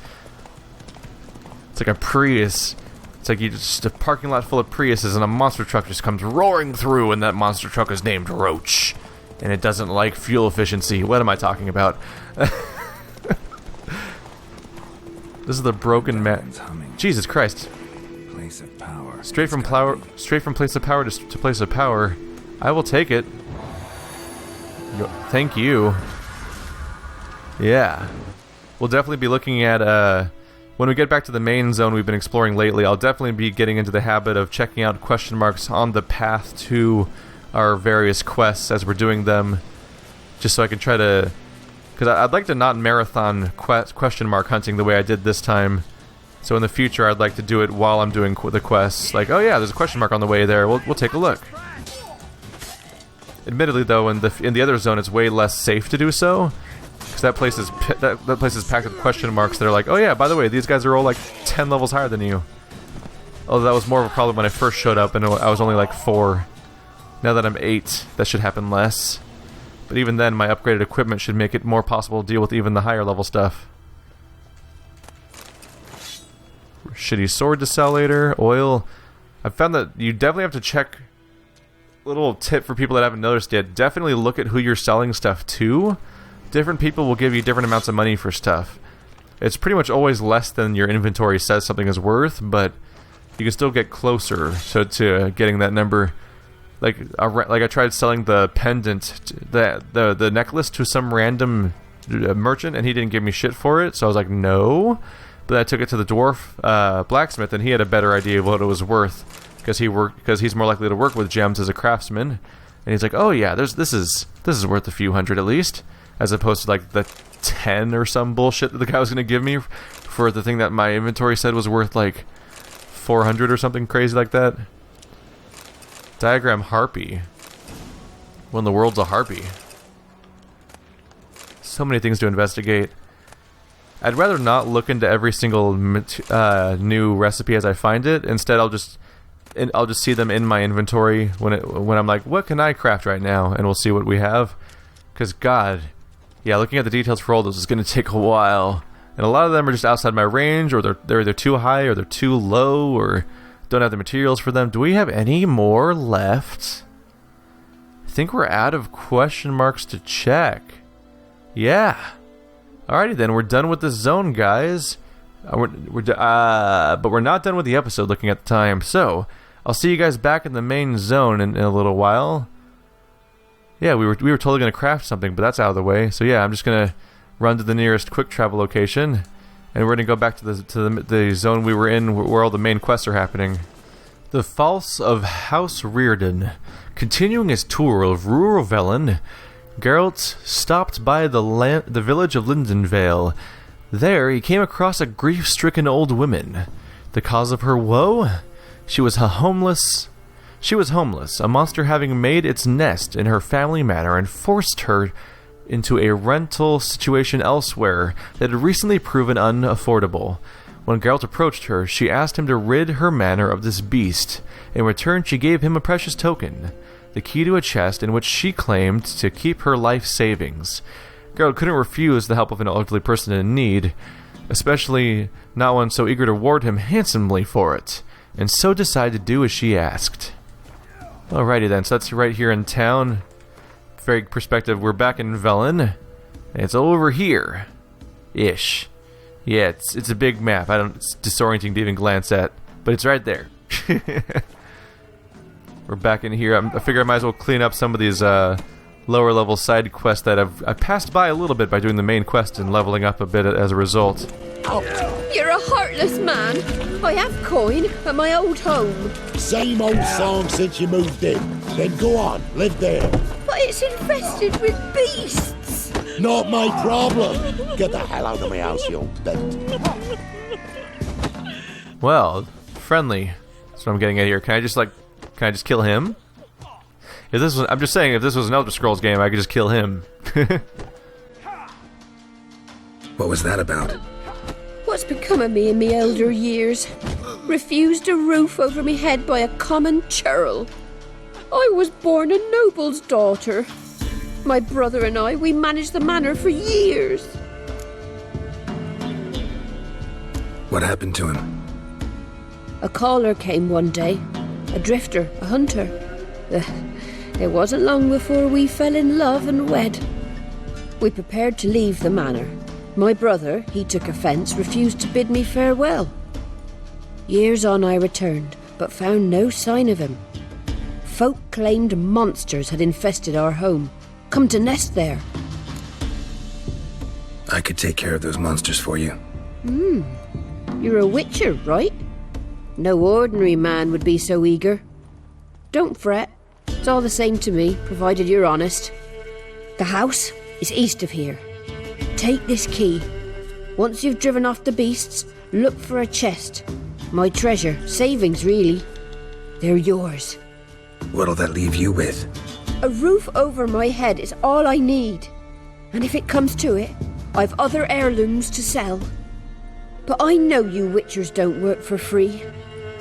It's like a Prius. It's like just a parking lot full of Priuses and a monster truck just comes roaring through, and that monster truck is named Roach. And it doesn't like fuel efficiency. What am I talking about? This is the broken man. Jesus Christ. Place of power. Straight from place of power to place of power. I will take it. Thank you. Yeah. We'll definitely be looking at when we get back to the main zone we've been exploring lately, I'll definitely be getting into the habit of checking out question marks on the path to our various quests as we're doing them, just so I can try to, because I'd like to not marathon question mark hunting the way I did this time. So in the future, I'd like to do it while I'm doing the quests. Like, oh yeah, there's a question mark on the way there. We'll take a look. Admittedly, though, in the other zone, it's way less safe to do so, because that place is packed with question marks that are like, oh yeah, by the way, these guys are all like 10 levels higher than you. Although that was more of a problem when I first showed up, and I was only like 4. Now that I'm 8, that should happen less. But even then, my upgraded equipment should make it more possible to deal with even the higher level stuff. Shitty sword to sell later. Oil. I've found that you definitely have to check. Little tip for people that haven't noticed yet. Definitely look at who you're selling stuff to. Different people will give you different amounts of money for stuff. It's pretty much always less than your inventory says something is worth, but you can still get closer to getting that number. Like I tried selling the pendant, the necklace to some random merchant, and he didn't give me shit for it. So I was like, no. But I took it to the dwarf blacksmith, and he had a better idea of what it was worth, because he's more likely to work with gems as a craftsman. And he's like, oh yeah, this is worth a few hundred at least, as opposed to like the 10 or some bullshit that the guy was gonna give me for the thing that my inventory said was worth like 400 or something crazy like that. Diagram harpy. When the world's a harpy. So many things to investigate. I'd rather not look into every single new recipe as I find it. Instead, I'll just see them in my inventory when I'm like, what can I craft right now? And we'll see what we have. Because God, yeah, looking at the details for all those is going to take a while. And a lot of them are just outside my range, or they're either too high or they're too low, or don't have the materials for them. Do we have any more left? I think we're out of question marks to check. Yeah. Alrighty then, we're done with this zone, guys. But we're not done with the episode looking at the time. So, I'll see you guys back in the main zone in a little while. Yeah, we were totally going to craft something, but that's out of the way. So yeah, I'm just going to run to the nearest quick travel location, and we're going to go back to the zone we were in where all the main quests are happening. The Falls of House Reardon. Continuing his tour of rural Velen, Geralt stopped by the village of Lindenvale. There, he came across a grief-stricken old woman. The cause of her woe? She was homeless She was homeless, a monster having made its nest in her family manor and forced her into a rental situation elsewhere that had recently proven unaffordable. When Geralt approached her, she asked him to rid her manor of this beast. In return, she gave him a precious token, the key to a chest in which she claimed to keep her life savings. Geralt couldn't refuse the help of an elderly person in need, especially not one so eager to reward him handsomely for it, and so decided to do as she asked. Alrighty then, so that's right here in town. Very perspective, we're back in Velen, and it's over here. Ish. Yeah, it's a big map. It's disorienting to even glance at, but it's right there. We're back in here. I figure I might as well clean up some of these lower level side quests that I passed by a little bit by doing the main quest and leveling up a bit as a result. You're a heartless man. I have coin at my old home. Same old song since you moved in. Then go on, live there. But it's infested with beasts. Not my problem. Get the hell out of my house, you old bent. Well, friendly. That's what I'm getting at here. Can I just kill him? I'm just saying, if this was an Elder Scrolls game, I could just kill him. What was that about? What's become of me in me elder years? Refused a roof over me head by a common churl. I was born a noble's daughter. My brother and I, we managed the manor for years. What happened to him? A caller came one day. A drifter, a hunter. It wasn't long before we fell in love and wed. We prepared to leave the manor. My brother, he took offence, refused to bid me farewell. Years on I returned, but found no sign of him. Folk claimed monsters had infested our home, come to nest there. I could take care of those monsters for you. You're a witcher, right? No ordinary man would be so eager. Don't fret. It's all the same to me, provided you're honest. The house is east of here. Take this key. Once you've driven off the beasts, look for a chest. My treasure, savings really. They're yours. What'll that leave you with? A roof over my head is all I need. And if it comes to it, I've other heirlooms to sell. But I know you witchers don't work for free.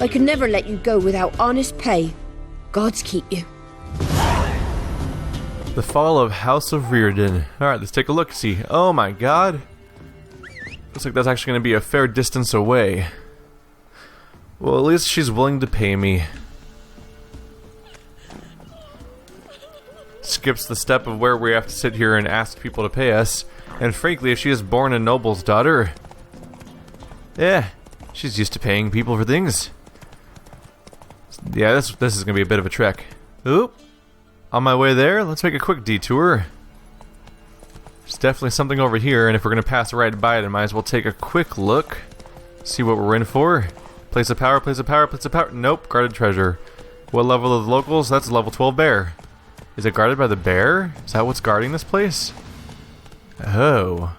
I could never let you go without honest pay. Gods keep you. The Fall of House of Reardon. Alright, let's take a look, see. Oh my god. Looks like that's actually going to be a fair distance away. Well, at least she's willing to pay me. Skips the step of where we have to sit here and ask people to pay us. And frankly, if she is born a noble's daughter, yeah, she's used to paying people for things. Yeah, this is going to be a bit of a trek. Oop. On my way there, let's make a quick detour. There's definitely something over here, and if we're going to pass right by it, I might as well take a quick look. See what we're in for. Place of power, place of power, place of power. Nope, guarded treasure. What level of the locals? That's level 12 bear. Is it guarded by the bear? Is that what's guarding this place? Oh.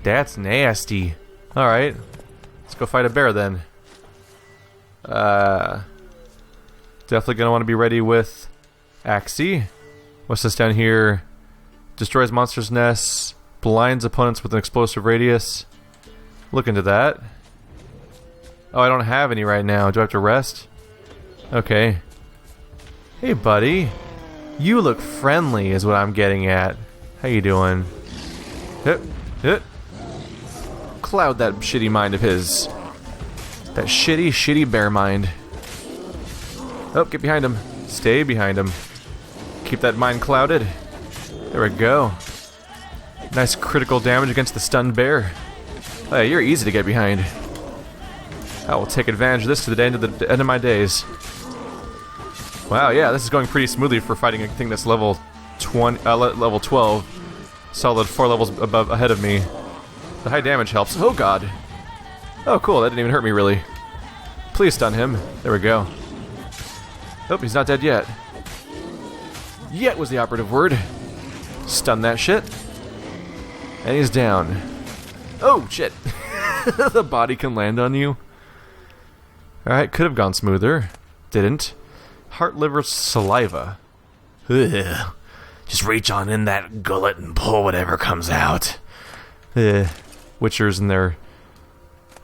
That's nasty. Alright. Let's go fight a bear then. Definitely gonna want to be ready with Axie. What's this down here? Destroys monsters' nests. Blinds opponents with an explosive radius. Look into that. Oh, I don't have any right now. Do I have to rest? Okay. Hey, buddy. You look friendly is what I'm getting at. How you doing? Cloud that shitty mind of his. That shitty bear mind. Oh, get behind him. Stay behind him. Keep that mind clouded. There we go. Nice critical damage against the stunned bear. Oh, yeah, you're easy to get behind. I will take advantage of this to the end of my days. Wow, yeah, this is going pretty smoothly for fighting a thing that's level 12. Solid 4 levels ahead of me. The high damage helps. Oh god. Oh cool, that didn't even hurt me really. Please stun him. There we go. Oh, he's not dead yet. Yet was the operative word. Stun that shit. And he's down. Oh shit. The body can land on you. Alright, could have gone smoother. Didn't. Heart, liver, saliva. Ugh. Just reach on in that gullet and pull whatever comes out. Ugh. Witchers and their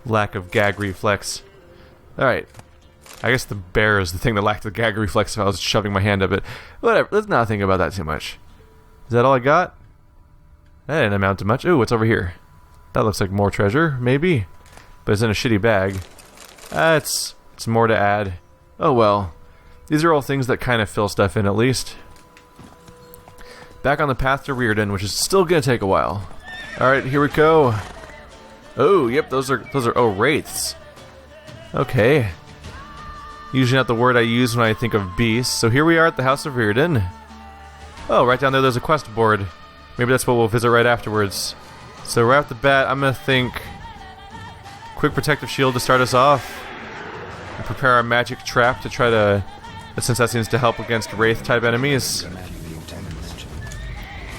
lack of gag reflex. Alright. I guess the bear is the thing that lacked the gag reflex if I was shoving my hand up it. Whatever, let's not think about that too much. Is that all I got? That didn't amount to much. Ooh, what's over here? That looks like more treasure, maybe? But it's in a shitty bag. It's more to add. Oh well. These are all things that kind of fill stuff in at least. Back on the path to Reardon, which is still gonna take a while. Alright, here we go. Oh, yep, those are wraiths. Okay. Usually not the word I use when I think of beasts. So here we are at the House of Reardon. Oh, right down there's a quest board. Maybe that's what we'll visit right afterwards. So right off the bat, I'm gonna think quick protective shield to start us off. And prepare our magic trap to try to, since that seems to help against wraith type enemies.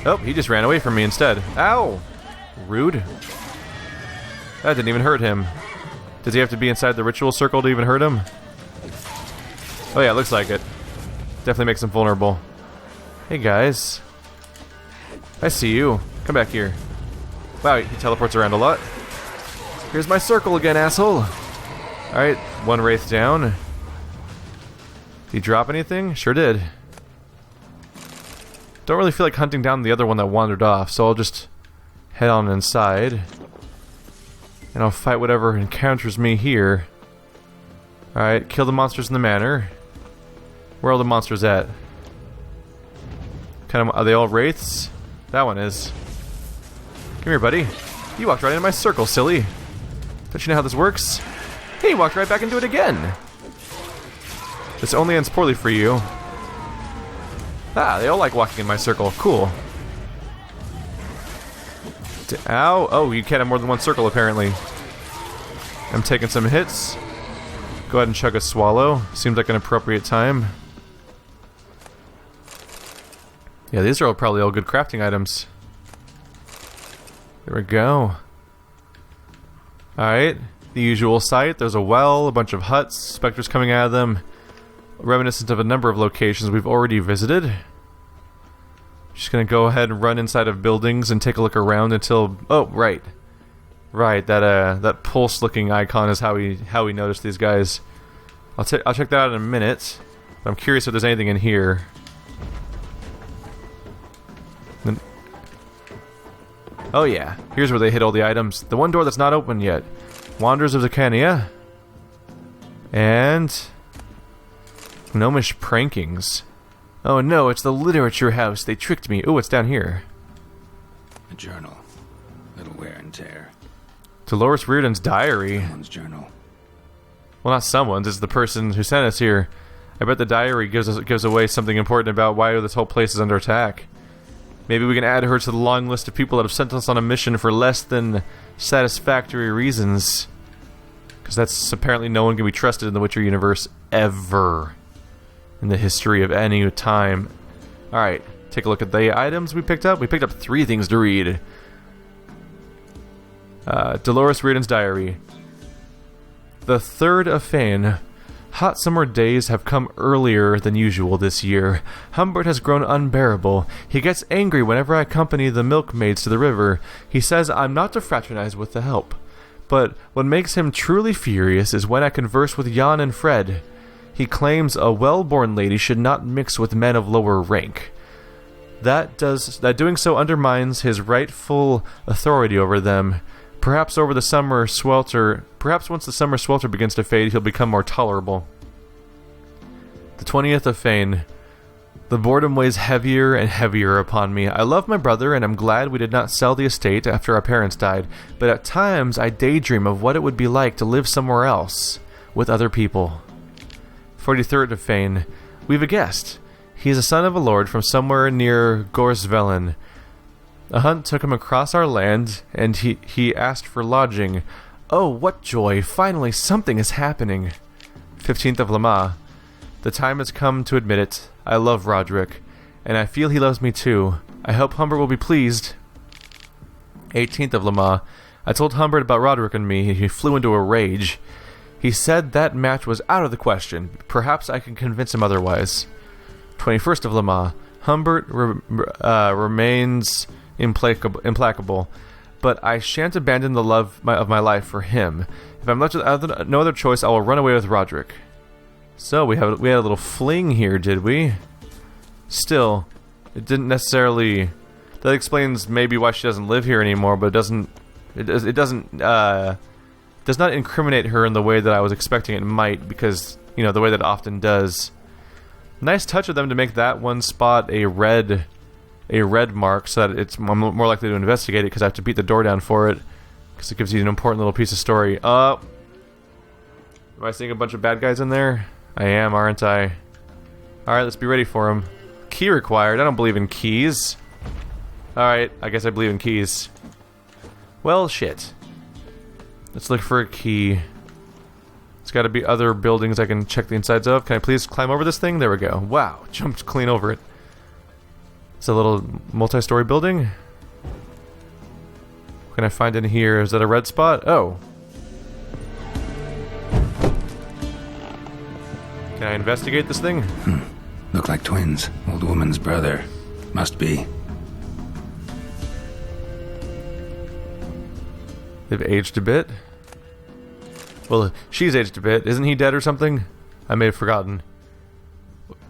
Oh, he just ran away from me instead. Ow! Rude. That didn't even hurt him. Does he have to be inside the ritual circle to even hurt him? Oh yeah, looks like it. Definitely makes him vulnerable. Hey guys. I see you. Come back here. Wow, he teleports around a lot. Here's my circle again, asshole. Alright, one wraith down. Did he drop anything? Sure did. Don't really feel like hunting down the other one that wandered off, so I'll just head on inside. And I'll fight whatever encounters me here. Alright, kill the monsters in the manor. Where are all the monsters at? Are they all wraiths? That one is. Come here, buddy. You walked right into my circle, silly. Don't you know how this works? Hey, you walked right back into it again. This only ends poorly for you. Ah, they all like walking in my circle. Cool. Ow. Oh, you can't have more than one circle, apparently. I'm taking some hits. Go ahead and chug a swallow. Seems like an appropriate time. Yeah, these are probably all good crafting items. There we go. Alright. The usual sight. There's a well, a bunch of huts, specters coming out of them. Reminiscent of a number of locations we've already visited. Just gonna go ahead and run inside of buildings and take a look around until... Oh, right. Right, that pulse-looking icon is how we noticed these guys. I'll check that out in a minute. But I'm curious if there's anything in here. Oh yeah, here's where they hid all the items. The one door that's not open yet. Wanderers of Zicania. And... Gnomish prankings. Oh no, it's the literature house. They tricked me. Oh, it's down here. A journal. Little wear and tear. Dolores Reardon's diary. Someone's journal. Well, not someone's. It's the person who sent us here. I bet the diary gives away something important about why this whole place is under attack. Maybe we can add her to the long list of people that have sent us on a mission for less than satisfactory reasons. Because that's apparently no one can be trusted in the Witcher universe ever. In the history of any time. Alright, take a look at the items we picked up. We picked up 3 things to read. Dolores Reardon's diary. The 3rd of Fane. Hot summer days have come earlier than usual this year. Humbert has grown unbearable. He gets angry whenever I accompany the milkmaids to the river. He says I'm not to fraternize with the help. But what makes him truly furious is when I converse with Jan and Fred. He claims a well-born lady should not mix with men of lower rank. That doing so undermines his rightful authority over them. Perhaps once the summer swelter begins to fade, he'll become more tolerable. The 20th of Fane. The boredom weighs heavier and heavier upon me. I love my brother, and I'm glad we did not sell the estate after our parents died, but at times I daydream of what it would be like to live somewhere else, with other people. 43rd of Fane. We've a guest. He is a son of a lord from somewhere near Gorsvelen. A hunt took him across our land, and he asked for lodging. Oh, what joy! Finally, something is happening. 15th of Lama. The time has come to admit it. I love Roderick, and I feel he loves me too. I hope Humbert will be pleased. 18th of Lama. I told Humbert about Roderick and me. He flew into a rage. He said that match was out of the question. Perhaps I can convince him otherwise. 21st of Lamar. Humbert remains implacable, but I shan't abandon the love of my life for him. If I'm left with no other choice, I will run away with Roderick. So we had a little fling here, did we? Still, it didn't necessarily. That explains maybe why she doesn't live here anymore, but does not incriminate her in the way that I was expecting it might, because the way that it often does. Nice touch of them to make that one spot a red mark, so that I'm more likely to investigate it because I have to beat the door down for it, because it gives you an important little piece of story. Am I seeing a bunch of bad guys in there? I am, aren't I? Alright, let's be ready for them. Key required. I don't believe in keys. Alright, I guess I believe in keys. Well, shit. Let's look for a key. There's got to be other buildings I can check the insides of. Can I please climb over this thing? There we go. Wow, jumped clean over it. It's a little multi-story building. What can I find in here? Is that a red spot? Oh. Can I investigate this thing? Look like twins. Old woman's brother. Must be. They've aged a bit. Well, she's aged a bit. Isn't he dead or something? I may have forgotten.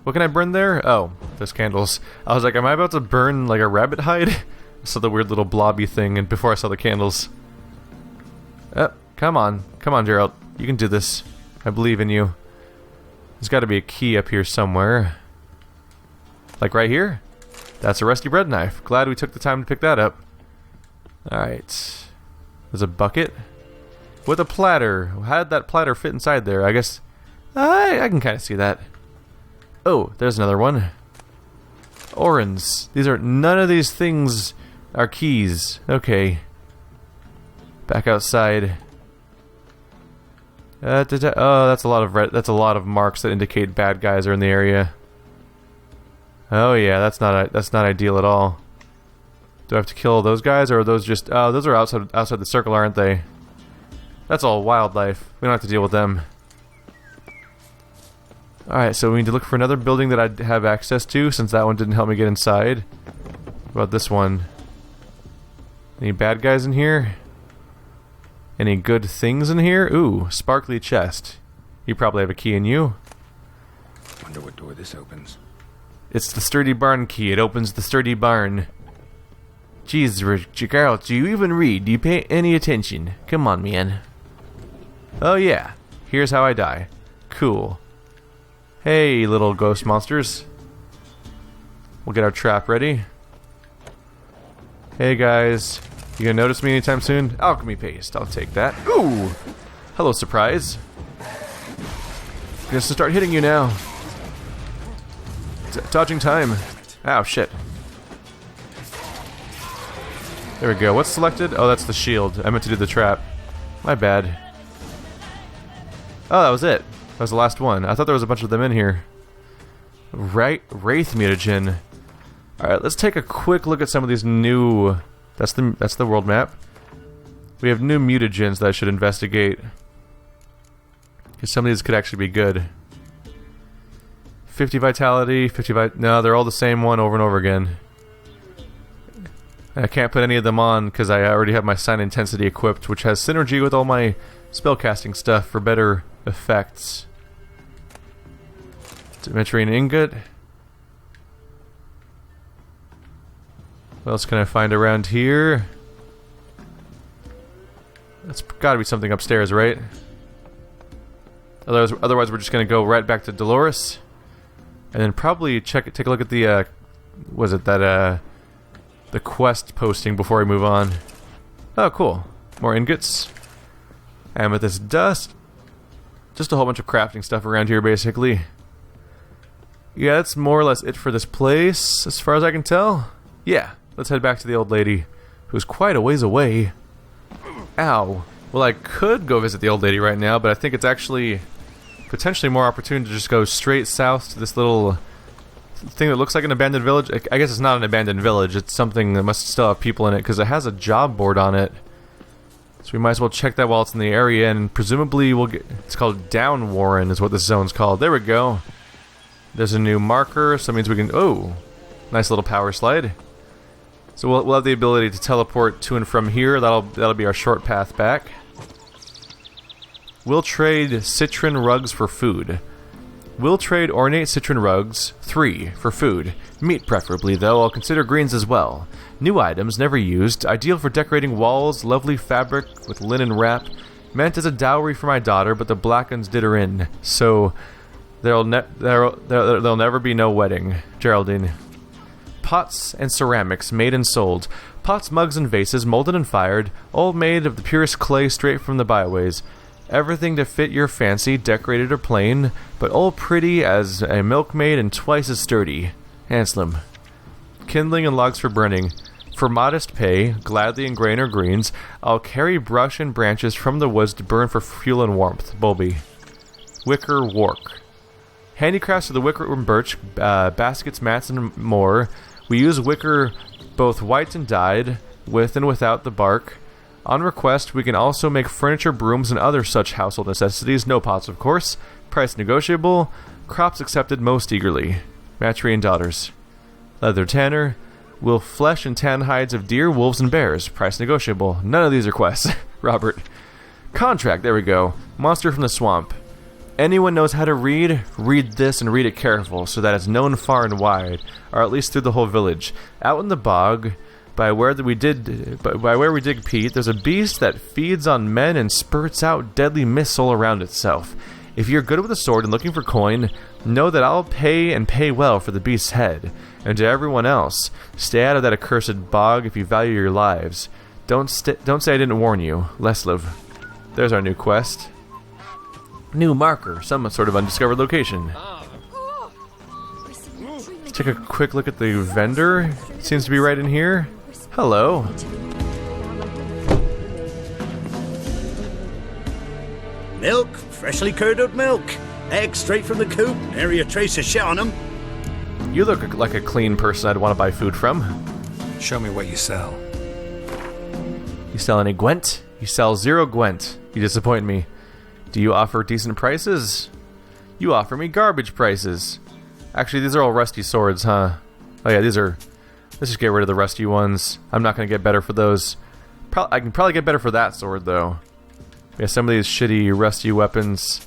What can I burn there? Oh, those candles. I was like, am I about to burn like a rabbit hide? I saw the weird little blobby thing and before I saw the candles. Come on. Come on, Geralt. You can do this. I believe in you. There's got to be a key up here somewhere. Like right here? That's a rusty bread knife. Glad we took the time to pick that up. Alright. There's a bucket. With a platter. How did that platter fit inside there? I guess I can kind of see that. Oh, there's another one. Orens. None of these things are keys. Okay. Back outside. Oh, that's a lot of that's a lot of marks that indicate bad guys are in the area. Oh yeah, that's not ideal at all. Do I have to kill those guys, or are those just? Oh, those are outside the circle, aren't they? That's all wildlife. We don't have to deal with them. Alright, so we need to look for another building that I have access to, since that one didn't help me get inside. What about this one? Any bad guys in here? Any good things in here? Ooh, sparkly chest. You probably have a key in you. Wonder what door this opens. It's the sturdy barn key. It opens the sturdy barn. Jeez, Geralt, do you even read? Do you pay any attention? Come on, man. Oh yeah, here's how I die. Cool. Hey, little ghost monsters. We'll get our trap ready. Hey guys, you gonna notice me anytime soon? Alchemy paste, I'll take that. Ooh! Hello, surprise. Gonna start hitting you now. Dodging time. Ow, shit. There we go. What's selected? Oh, that's the shield. I meant to do the trap. My bad. Oh, that was it. That was the last one. I thought there was a bunch of them in here. Right, Wraith mutagen. Alright, let's take a quick look at some of these new... That's the world map. We have new mutagens that I should investigate. Because some of these could actually be good. 50 vitality, 50 no, they're all the same one over and over again. I can't put any of them on because I already have my Sign Intensity equipped, which has synergy with all my spellcasting stuff for better effects. Demetrian ingot. What else can I find around here? That's gotta be something upstairs, right? Otherwise we're just gonna go right back to Dolores. And then probably take a look at the, the quest posting before we move on. Oh, cool. More ingots. Amethyst dust. Just a whole bunch of crafting stuff around here, basically. Yeah, that's more or less it for this place, as far as I can tell. Yeah, let's head back to the old lady, who's quite a ways away. Ow. Well, I could go visit the old lady right now, but I think it's actually potentially more opportune to just go straight south to this little thing that looks like an abandoned village. I guess it's not an abandoned village. It's something that must still have people in it, because it has a job board on it. So we might as well check that while it's in the area, and presumably we'll get... It's called Down Warren is what this zone's called. There we go. There's a new marker, so that means we can... Oh! Nice little power slide. So we'll have the ability to teleport to and from here. That'll be our short path back. We'll trade citron rugs for food. We'll trade ornate citron rugs, 3, for food. Meat preferably, though. I'll consider greens as well. New items, never used. Ideal for decorating walls. Lovely fabric with linen wrap. Meant as a dowry for my daughter, but the black ones did her in. So there'll never be no wedding. Geraldine. Pots and ceramics, made and sold. Pots, mugs, and vases, molded and fired. All made of the purest clay straight from the byways. Everything to fit your fancy, decorated or plain, but all pretty as a milkmaid and twice as sturdy. Handsome. Kindling and logs for burning. For modest pay, gladly in grain or greens, I'll carry brush and branches from the woods to burn for fuel and warmth. Bulby. Wicker work. Handicrafts of the wicker and birch, baskets, mats, and more. We use wicker both white and dyed, with and without the bark. On request, we can also make furniture, brooms, and other such household necessities. No pots, of course. Price negotiable. Crops accepted most eagerly. Matry and daughters. Leather tanner. Will flesh and tan hides of deer, wolves, and bears. Price negotiable. None of these are quests. Robert. Contract. There we go. Monster from the swamp. Anyone knows how to read? Read this and read it careful, so that it's known far and wide, or at least through the whole village. Out in the bog... By where we dig peat, there's a beast that feeds on men and spurts out deadly mists all around itself. If you're good with a sword and looking for coin, know that I'll pay and pay well for the beast's head. And to everyone else, stay out of that accursed bog if you value your lives. Don't say I didn't warn you. Lesliv. There's our new quest. New marker, some sort of undiscovered location. Let's take a quick look at the vendor. Seems to be right in here. Hello. Milk, freshly curdled milk. Eggs straight from the coop, nary a trace of shit on them. You look like a clean person I'd want to buy food from. Show me what you sell. You sell any Gwent? You sell 0 Gwent. You disappoint me. Do you offer decent prices? You offer me garbage prices. Actually, these are all rusty swords, huh? Oh yeah, these are... Let's just get rid of the rusty ones. I'm not going to get better for those. I can probably get better for that sword, though. Yeah, some of these shitty, rusty weapons,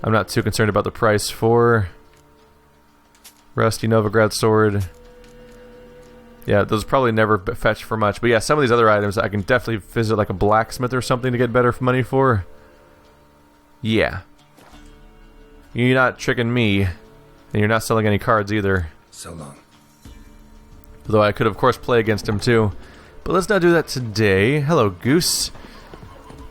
I'm not too concerned about the price for. Rusty Novigrad sword. Yeah, those probably never fetch for much. But yeah, some of these other items I can definitely visit like a blacksmith or something to get better money for. Yeah. You're not tricking me. And you're not selling any cards either. So long. Though I could, of course, play against him, too. But let's not do that today. Hello, Goose.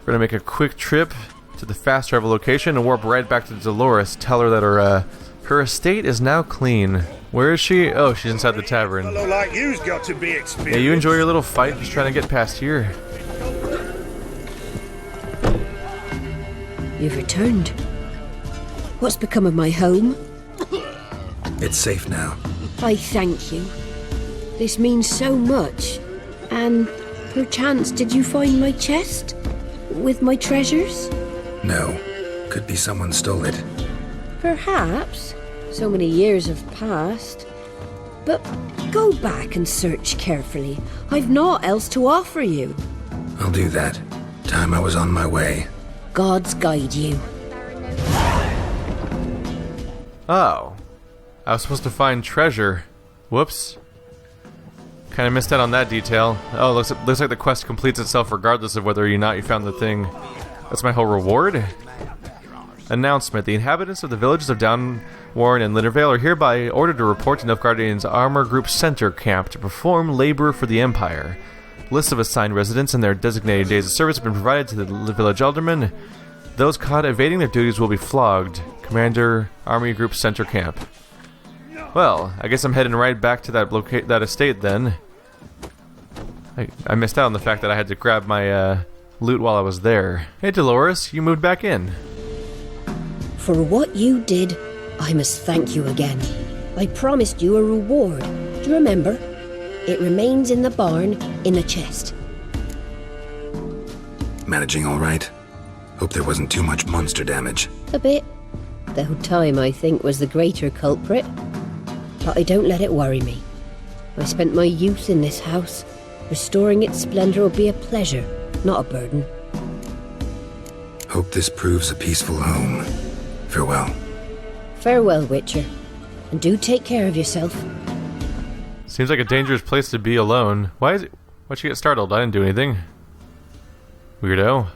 We're going to make a quick trip to the fast travel location and warp right back to Dolores. Tell her that her estate is now clean. Where is she? Oh, she's inside the tavern. Fellow like you's got to be experienced. Yeah, you enjoy your little fight just trying to get past here. You've returned. What's become of my home? It's safe now. I thank you. This means so much. And perchance did you find my chest? With my treasures? No. Could be someone stole it. Perhaps. So many years have passed. But go back and search carefully. I've naught else to offer you. I'll do that. Time I was on my way. Gods guide you. Oh. I was supposed to find treasure. Whoops. Kind of missed out on that detail. Oh, looks like the quest completes itself regardless of whether or not you found the thing. That's my whole reward? Announcement. The inhabitants of the villages of Downwarren and Linnervale are hereby ordered to report to Nilfgaardian's Armor Group Center Camp to perform labor for the Empire. Lists of assigned residents and their designated days of service have been provided to the village aldermen. Those caught evading their duties will be flogged. Commander, Army Group Center Camp. Well, I guess I'm heading right back to that estate then. I missed out on the fact that I had to grab my loot while I was there. Hey Dolores, you moved back in. For what you did, I must thank you again. I promised you a reward. Do you remember? It remains in the barn, in the chest. Managing all right? Hope there wasn't too much monster damage. A bit. Though time, I think, was the greater culprit. But I don't let it worry me. I spent my youth in this house. Restoring its splendor will be a pleasure, not a burden. Hope this proves a peaceful home. Farewell. Farewell, Witcher. And do take care of yourself. Seems like a dangerous place to be alone. Why'd you get startled? I didn't do anything. Weirdo.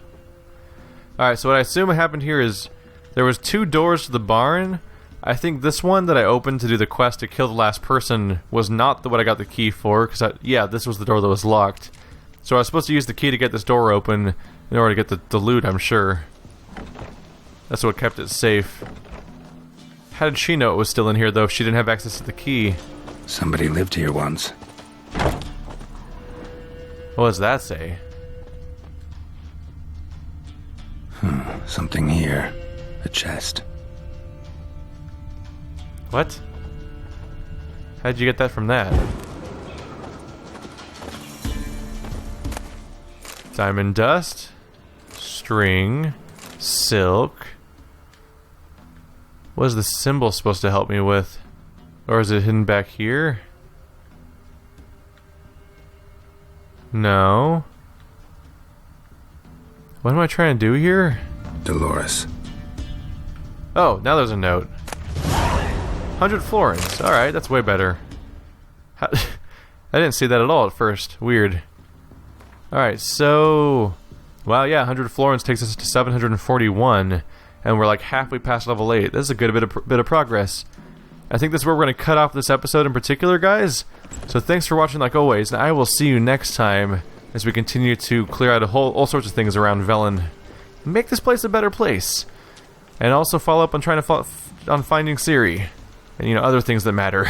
Alright, so what I assume happened here is there was 2 doors to the barn. I think this one that I opened to do the quest to kill the last person was not what I got the key for, because yeah, this was the door that was locked. So I was supposed to use the key to get this door open in order to get the loot, I'm sure. That's what kept it safe. How did she know it was still in here, though, if she didn't have access to the key? Somebody lived here once. What does that say? Something here. A chest. What? How'd you get that from that? Diamond dust. String. Silk. What is the symbol supposed to help me with? Or is it hidden back here? No. What am I trying to do here? Dolores. Oh, now there's a note. 100 florins. Alright, that's way better. I didn't see that at all at first. Weird. Alright, so... Wow, yeah, 100 florins takes us to 741. And we're like halfway past level 8. This is a good bit of progress. I think this is where we're going to cut off this episode in particular, guys. So thanks for watching like always, and I will see you next time as we continue to clear out all sorts of things around Velen. Make this place a better place. And also follow up on trying to on finding Ciri. And, other things that matter.